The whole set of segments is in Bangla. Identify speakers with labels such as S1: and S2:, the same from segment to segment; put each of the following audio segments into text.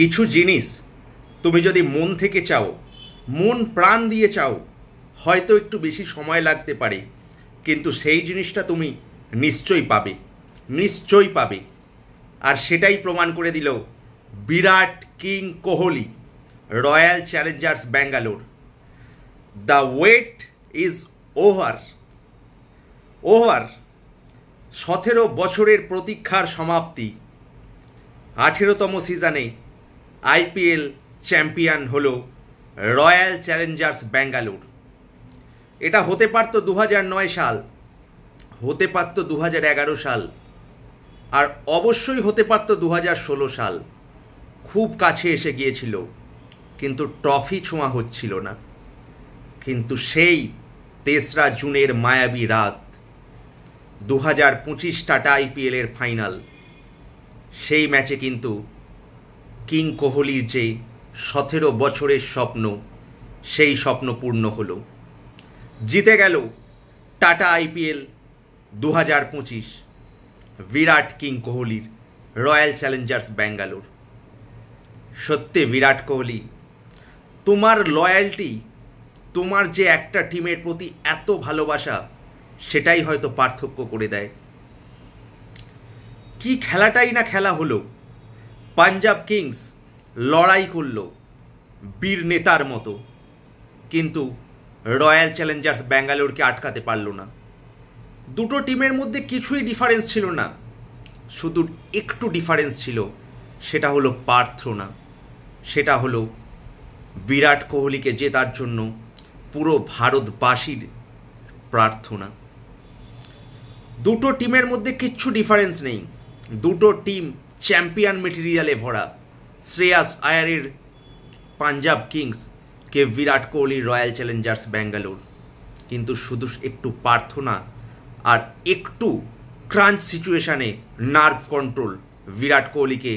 S1: কিছু জিনিস তুমি যদি মন থেকে চাও, মন প্রাণ দিয়ে চাও, হয়তো একটু বেশি সময় লাগতে পারে, কিন্তু সেই জিনিসটা তুমি নিশ্চয়ই পাবে, নিশ্চয়ই পাবে। আর সেটাই প্রমাণ করে দিল Virat king Kohli, Royal Challengers Bangalore. The wait is over. 17 বছরের প্রতীক্ষার সমাপ্তি। 18তম সিজনে আইপিএল চ্যাম্পিয়ন হলো রয়্যাল চ্যালেঞ্জার্স ব্যাঙ্গালোর। এটা হতে পারত 2009 সাল, হতে পারত 2011 সাল, আর অবশ্যই হতে পারত 2016 সাল। খুব কাছে এসে গিয়েছিল, কিন্তু ট্রফি ছোঁয়া হচ্ছিল না। কিন্তু সেই 3রা জুনের মায়াবী রাত, 2025 টাটা আইপিএলের ফাইনাল, সেই ম্যাচে কিন্তু কিং কোহলির যে 17 বছরের স্বপ্ন, সেই স্বপ্ন পূর্ণ হলো। জিতে গেল টাটা আইপিএল 2025 বিরাট কিং কোহলির রয়্যাল চ্যালেঞ্জার্স ব্যাঙ্গালোর। সত্যি বিরাট কোহলি, তোমার লয়্যালটি, তোমার যে একটা টিমের প্রতি এত ভালোবাসা, সেটাই হয়তো পার্থক্য করে দেয়। কি খেলাটাই না খেলা হলো। পাঞ্জাব কিংস লড়াই করলো বীর নেতার মতো, কিন্তু রয়্যাল চ্যালেঞ্জার্স ব্যাঙ্গালোরকে আটকাতে পারল না। দুটো টিমের মধ্যে কিছুই ডিফারেন্স ছিল না, শুধু একটু ডিফারেন্স ছিল, সেটা হলো প্রার্থনা। সেটা হলো বিরাট কোহলিকে জেতার জন্য পুরো ভারতবাসীর প্রার্থনা। দুটো টিমের মধ্যে কিচ্ছু ডিফারেন্স নেই, দুটো টিম চ্যাম্পিয়ন মেটেরিয়ালে ভরা। শ্রেয়াস আয়ারের পাঞ্জাব কিংসকে বিরাট কোহলির রয়্যাল চ্যালেঞ্জার্স ব্যাঙ্গালোর। কিন্তু শুধু একটু প্রার্থনা আর একটু ক্রাঞ্চ সিচুয়েশানে নার্ভ কন্ট্রোল বিরাট কোহলিকে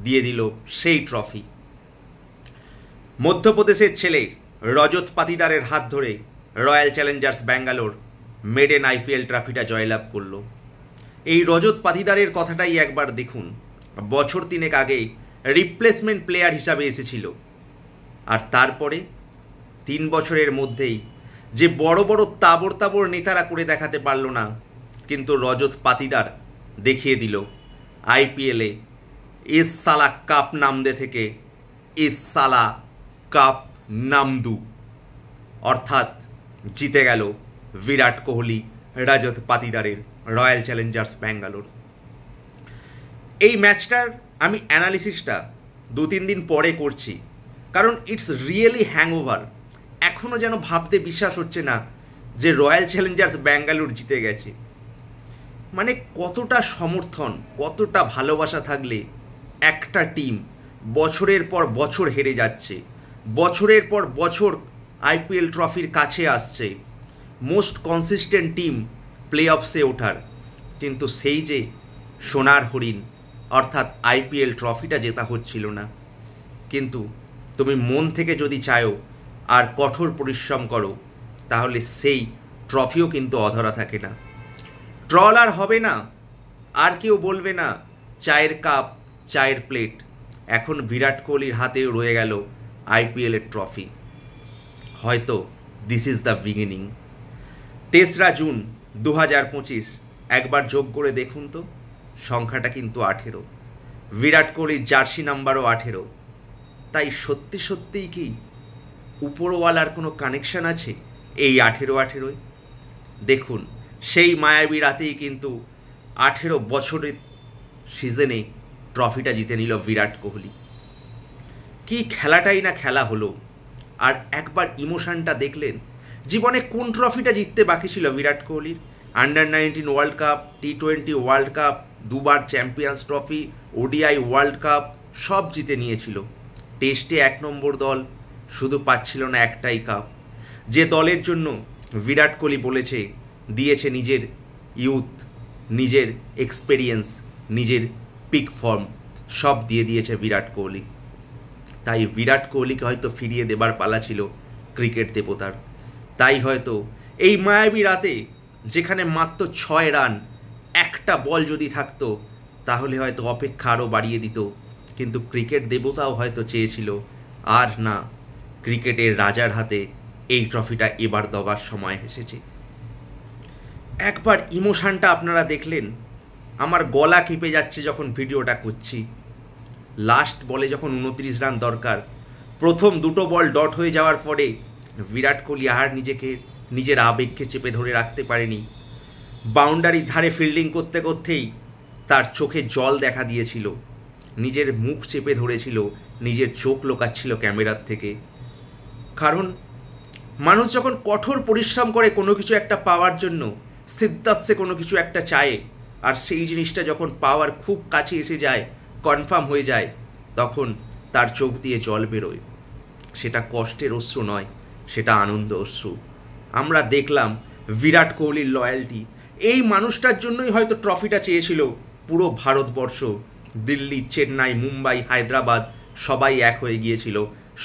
S1: দিয়ে দিল সেই ট্রফি। মধ্যপ্রদেশের ছেলে রজত পাতিদারের হাত ধরে royal Challengers Bangalore maiden IPL ট্রফিটা জয়লাভ করলো। এই রজত পাতিদারের কথাটাই একবার দেখুন। বছর 3 আগে রিপ্লেসমেন্ট প্লেয়ার হিসাবে এসেছিল, আর তারপরে 3 বছরের মধ্যেই যে বড় বড় তাবড় নেতারা করে দেখাতে পারল না, কিন্তু রজত পাতিদার দেখিয়ে দিল আইপিএলে ইস সালা কাপ নামদে থেকে ইস সালা কাপ নামদু, অর্থাৎ জিতে গেল বিরাট কোহলি রজত পাতিদারের রয়্যাল চ্যালেঞ্জার্স ব্যাঙ্গালোর। এই ম্যাচটার আমি অ্যানালিসিসটা 2-3 দিন পরে করছি, কারণ ইটস রিয়েলি হ্যাংওভার। এখনও যেন ভাবতে বিশ্বাস হচ্ছে না যে রয়্যাল চ্যালেঞ্জার্স ব্যাঙ্গালোর জিতে গেছে। মানে কতটা সমর্থন, কতটা ভালোবাসা থাকলে একটা টিম বছরের পর বছর হেরে যাচ্ছে, বছরের পর বছর আইপিএল ট্রফির কাছে আসছে, মোস্ট কনসিস্টেন্ট টিম প্লে অফসে ওঠার, কিন্তু সেই যে সোনার হরিণ অর্থাৎ আইপিএল ট্রফিটা জেতা হচ্ছিল না। কিন্তু তুমি মন থেকে যদি চাও আর কঠোর পরিশ্রম করো, তাহলে সেই ট্রফিও কিন্তু অধরা থাকে না। ট্রল আর হবে না, আর কেউ বলবে না চায়ের কাপ, চায়ের প্লেট। এখন বিরাট কোহলির হাতেও রয়ে গেল আইপিএলের ট্রফি। হয়তো দিস ইজ দ্য বিগিনিং। 3রা জুন 2025, একবার যোগ করে দেখুন তো, সংখ্যাটা কিন্তু 18। বিরাট কোহলির জার্সি নাম্বারও 18। তাই সত্যি সত্যিই কি উপরওয়ালার কোনো কানেকশান আছে এই 18 দেখুন, সেই মায়াবী রাতেই কিন্তু 18 বছরের সিজনে ট্রফিটা জিতে নিল বিরাট কোহলি। কি খেলাটাই না খেলা হলো। আর একবার ইমোশনটা দেখলেন, জীবনে কোন ট্রফিটা জিততে বাকি ছিল বিরাট কোহলির? আন্ডার-19 ওয়ার্ল্ড কাপ, টি20 ওয়ার্ল্ড কাপ, 2বার champions trophy, ODI world cup সব জিতে নিয়েছিল। টেস্টে 1 নম্বর দল, শুধু পাচ্ছিল না একটাই কাপ। যে দলের জন্য বিরাট কোহলি বলেছে, দিয়েছে নিজের ইউথ, নিজের এক্সপেরিয়েন্স, নিজের পিক ফর্ম, সব দিয়ে দিয়েছে বিরাট কোহলি। তাই বিরাট কোহলিকে হয়তো ফিরিয়ে দেবার পালা ছিল ক্রিকেট দেবতার। তাই হয়তো এই মায়াবী রাতে, যেখানে মাত্র 6 রান, একটা বল যদি থাকতো, তাহলে হয়তো অপেক্ষা আরও বাড়িয়ে দিত কিন্তু ক্রিকেট দেবতাও হয়তো চেয়েছিল আর না, ক্রিকেটের রাজার হাতে এই ট্রফিটা এবার দেওয়ার সময় এসেছে। একবার ইমোশনটা আপনারা দেখলেন, আমার গলা কেঁপে যাচ্ছে যখন ভিডিওটা করছি। লাস্ট বলে যখন 29 রান দরকার, প্রথম দুটো বল ডট হয়ে যাওয়ার পরে বিরাট কোহলি আর নিজের আবেগকে চেপে ধরে রাখতে পারেনি। বাউন্ডারির ধারে ফিল্ডিং করতে করতেই তার চোখে জল দেখা দিয়েছিল, নিজের মুখ চেপে ধরেছিল, নিজের চোখ লোকাচ্ছিল ক্যামেরার থেকে। কারণ মানুষ যখন কঠোর পরিশ্রম করে কোনো কিছু একটা পাওয়ার জন্য, সিদ্ধার্থে কোনো কিছু একটা চায়, আর সেই জিনিসটা যখন পাওয়ার খুব কাছে এসে যায়, কনফার্ম হয়ে যায়, তখন তার চোখ দিয়ে জল বেরোয়। সেটা কষ্টের অশ্রু নয়, সেটা আনন্দ অশ্রু। আমরা দেখলাম বিরাট কোহলির লয়্যালটি। এই মানুষটার জন্যই হয়তো ট্রফিটা চেয়েছিল পুরো ভারতবর্ষ। দিল্লি, চেন্নাই, মুম্বাই, হায়দ্রাবাদ সবাই এক হয়ে গিয়েছিল,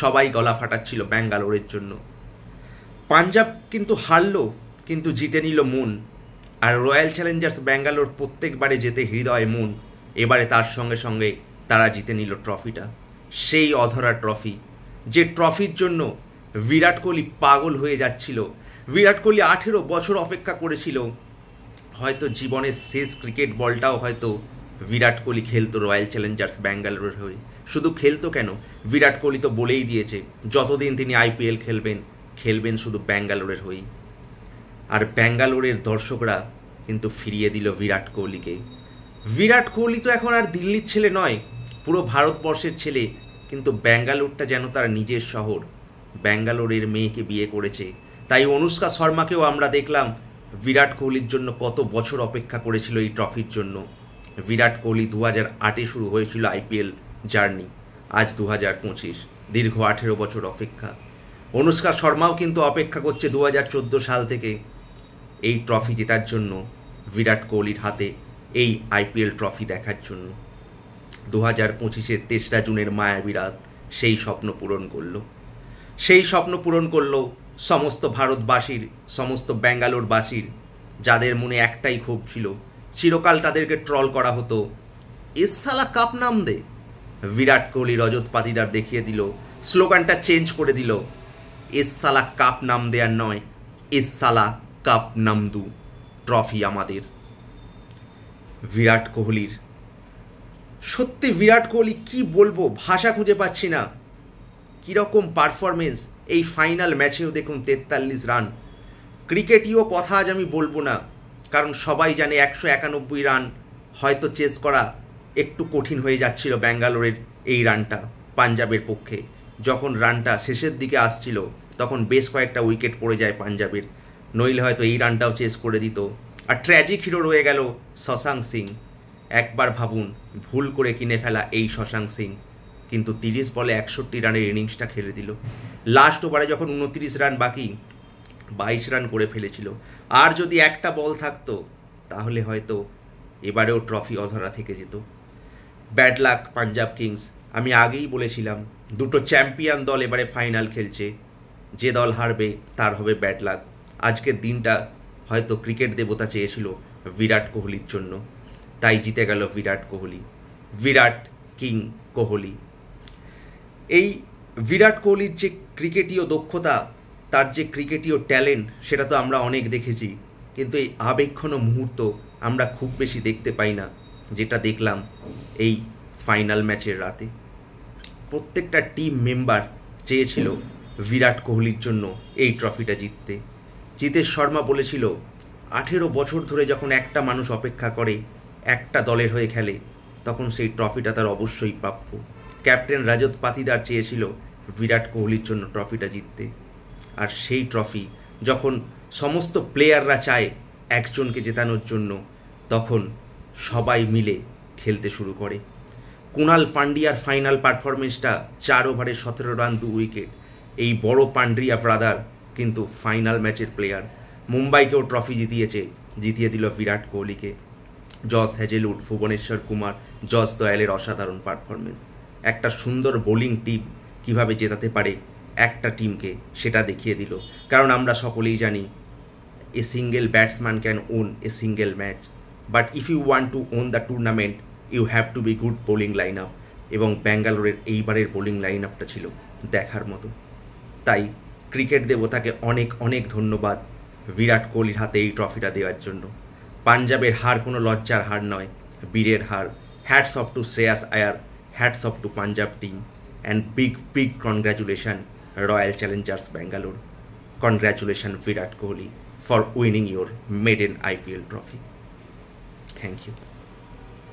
S1: সবাই গলা ফাটাচ্ছিল ব্যাঙ্গালোরের জন্য। পাঞ্জাব কিন্তু হারলো, কিন্তু জিতে নিল মন। আর রয়্যাল চ্যালেঞ্জার্স ব্যাঙ্গালোর প্রত্যেকবারে যেতে হৃদয় মন, এবারে তার সঙ্গে সঙ্গে তারা জিতে নিল ট্রফিটা। সেই অধরা ট্রফি, যে ট্রফির জন্য বিরাট কোহলি পাগল হয়ে যাচ্ছিল। বিরাট কোহলি 18 বছর অপেক্ষা করেছিল। হয়তো জীবনের শেষ ক্রিকেট বলটাও হয়তো বিরাট কোহলি খেলতো রয়্যাল চ্যালেঞ্জার্স ব্যাঙ্গালোরের হয়ে। শুধু খেলতো কেন, বিরাট কোহলি তো বলেই দিয়েছে যতদিন তিনি আইপিএল খেলবেন শুধু ব্যাঙ্গালোরের হয়েই। আর ব্যাঙ্গালোরের দর্শকরা কিন্তু ফিরিয়ে দিল বিরাট কোহলিকে। বিরাট কোহলি তো এখন আর দিল্লির ছেলে নয়, পুরো ভারতবর্ষের ছেলে। কিন্তু ব্যাঙ্গালোরটা যেন তার নিজের শহর। ব্যাঙ্গালোরের মেয়েকে বিয়ে করেছে। তাই অনুষ্কা শর্মাকেও আমরা দেখলাম বিরাট কোহলির জন্য কত বছর অপেক্ষা করেছিল এই ট্রফির জন্য। বিরাট কোহলি 2008-এ শুরু হয়েছিল আইপিএল জার্নি, আজ 2025, দীর্ঘ 18 বছর অপেক্ষা। অনুষ্কা শর্মাও কিন্তু অপেক্ষা করছে 2014 সাল থেকে এই ট্রফি জেতার জন্য, বিরাট কোহলির হাতে এই আইপিএল ট্রফি দেখার জন্য। 2025-এর 3রা জুনের মায়াবী রাত সেই স্বপ্ন পূরণ করলো। সেই স্বপ্ন পূরণ করলো সমস্ত ভারতবাসীর, সমস্ত ব্যাঙ্গালোরবাসীর, যাদের মনে একটাই ক্ষোভ ছিল। চিরকাল তাদেরকে ট্রল করা হতো, এস সালা কাপ নাম দে। বিরাট কোহলি রজত পাতিদার দেখিয়ে দিল, স্লোগানটা চেঞ্জ করে দিল, এস সালা কাপ নাম দেয়ার নয়, এস সালা কাপ নাম দু, ট্রফি আমাদের। বিরাট কোহলির সত্যি, বিরাট কোহলি কি বলবো, ভাষা খুঁজে পাচ্ছি না। কীরকম পারফরমেন্স এই ফাইনাল ম্যাচেও দেখুন, 43 রান। ক্রিকেটীয় কথা আজ আমি বলবো না, কারণ সবাই জানে 191 রান হয়তো চেস করা একটু কঠিন হয়ে যাচ্ছিল ব্যাঙ্গালোরের এই রানটা পাঞ্জাবের পক্ষে। যখন রানটা শেষের দিকে আসছিল তখন বেশ কয়েকটা উইকেট পড়ে যায় পাঞ্জাবের, নইলে হয়তো এই রানটাও চেস করে দিত। আর ট্র্যাজিক হিরো রয়ে গেল শশাঙ্ক সিং। একবার ভাবুন, ভুল করে কিনে ফেলা এই শশাঙ্ক সিং কিন্তু 30 বলে 61 রানের ইনিংসটা খেলে দিল। লাস্ট ওভারে যখন 29 রান বাকি, 22 রান করে ফেলেছিল। আর যদি একটা বল থাকতো তাহলে হয়তো এবারেও ট্রফি অধরা থেকে যেত। Bad luck Punjab Kings. আমি আগেই বলেছিলাম দুটো চ্যাম্পিয়ন দল এবারে ফাইনাল খেলছে, যে দল হারবে তার হবে ব্যাড লাক। আজকের দিনটা হয়তো ক্রিকেট দেবতা চেয়েছিল বিরাট কোহলির জন্য, তাই জিতে গেল বিরাট কোহলি, বিরাট কিং কোহলি। এই বিরাট কোহলির যে ক্রিকেটীয় দক্ষতা, তার যে ক্রিকেটীয় ট্যালেন্ট, সেটা তো আমরা অনেক দেখেছি, কিন্তু এই আবেগঘন মুহূর্ত আমরা খুব বেশি দেখতে পাই না, যেটা দেখলাম এই ফাইনাল ম্যাচের রাতে। প্রত্যেকটা টিম মেম্বার চেয়েছিল বিরাট কোহলির জন্য এই ট্রফিটা জিততে। জিতেশ শর্মা বলেছিল 18 বছর ধরে যখন একটা মানুষ অপেক্ষা করে, একটা দলের হয়ে খেলে, তখন সেই ট্রফিটা তার অবশ্যই প্রাপ্য। ক্যাপ্টেন রজত পাতিদার চেয়েছিল বিরাট কোহলির জন্য ট্রফিটা জিততে। আর সেই ট্রফি যখন সমস্ত প্লেয়াররা চায় একজনকে জেতানোর জন্য, তখন সবাই মিলে খেলতে শুরু করে। কুণাল পান্ডিয়ার ফাইনাল পারফরমেন্সটা 4 ওভারে 17 রান 2 উইকেট। এই বড় পান্ডিয়া ব্রাদার কিন্তু ফাইনাল ম্যাচের প্লেয়ার। মুম্বাইকেও ট্রফি জিতিয়ে দিল বিরাট কোহলিকে। Josh Hazlewood, Bhuvneshwar Kumar, Josh দয়ালের অসাধারণ পারফরমেন্স। একটা সুন্দর বোলিং টিম কিভাবে জেতাতে পারে একটা টিমকে, সেটা দেখিয়ে দিল। কারণ আমরা সকলেই জানি a single batsman can win a single match, but if you want to win the tournament you have to be good bowling line up. এবং ব্যাঙ্গালোরের এইবারের বোলিং লাইন আপটা ছিল দেখার মতো। তাই ক্রিকেট দেবতাকে অনেক অনেক ধন্যবাদ বিরাট কোহলির হাতে এই ট্রফিটা দেওয়ার জন্য। পাঞ্জাবের হার কোনো লজ্জার হার নয়, বীরের হার। Hats off to Shreyas Iyer, hats off to Punjab team, and big big congratulation Royal Challengers Bangalore. Congratulation Virat Kohli for winning your maiden IPL trophy. Thank you.